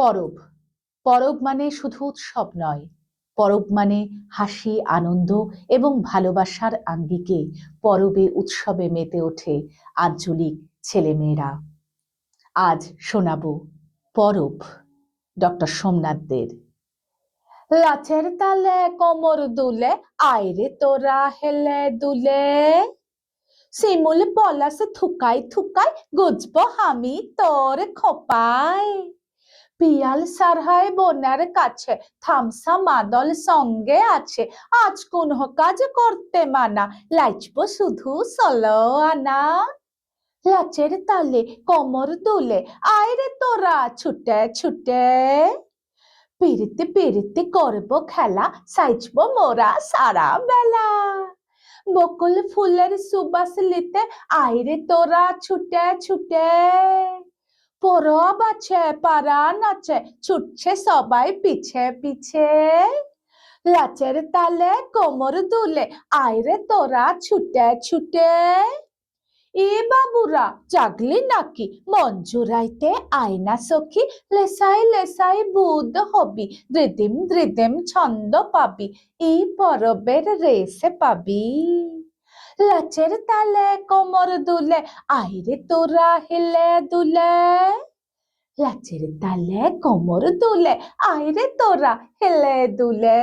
পরব। পরব মানে শুধু উৎসব নয়, পরব মানে হাসি, আনন্দ এবং ভালোবাসার আঙ্গিকে পরবে উৎসবে মেতে ওঠে আঞ্চলিক ছেলেমেয়েরা। আজ শোনাবো পরব, ডক্টর সোমনাথ দের। লাচের তালে কোমর দুলে, আইরে তোরা হেলে দুলে, শিমুল পলাশ থুকাই থুকাই, গুজবো আমি তোর খোপায়। পিয়াল সারহায় বোনের কাছে, থামসা মাদল সঙ্গে আছে, আজ কোন কাজ করতে মানা, লাইচবো শুধু 16 আনা। লাচের তালে কোমর দুলে, আইরে তোরা ছুটে ছুটে, পেরেতে পেরেতে করবো খেলা, সাইজবো মোরা সারা বেলা। বকুল ফুলের সুবাস লিতে, আইরে তোরা ছুটে ছুটে, পরব আছে পারান আছে, ছুটছে সবাই পিছে পিছে। লাচের তালে কোমর দুলে, আইরে তোরা ছুটে ছুটে। এ বাবুরা জাগলি নাকি, মন জুড়াইতে আয়না সখী, লেসাই লেসাই বুদ হবি, রিদিম রিদিম ছন্দ পাবি, এই পরবের রেসে পাবি। লাচের তালে কোমর দুলে, আইরে তোরা হেলে দুলে, লাচের তালে কোমর দুলে, আইরে তোরা হেলে দুলে।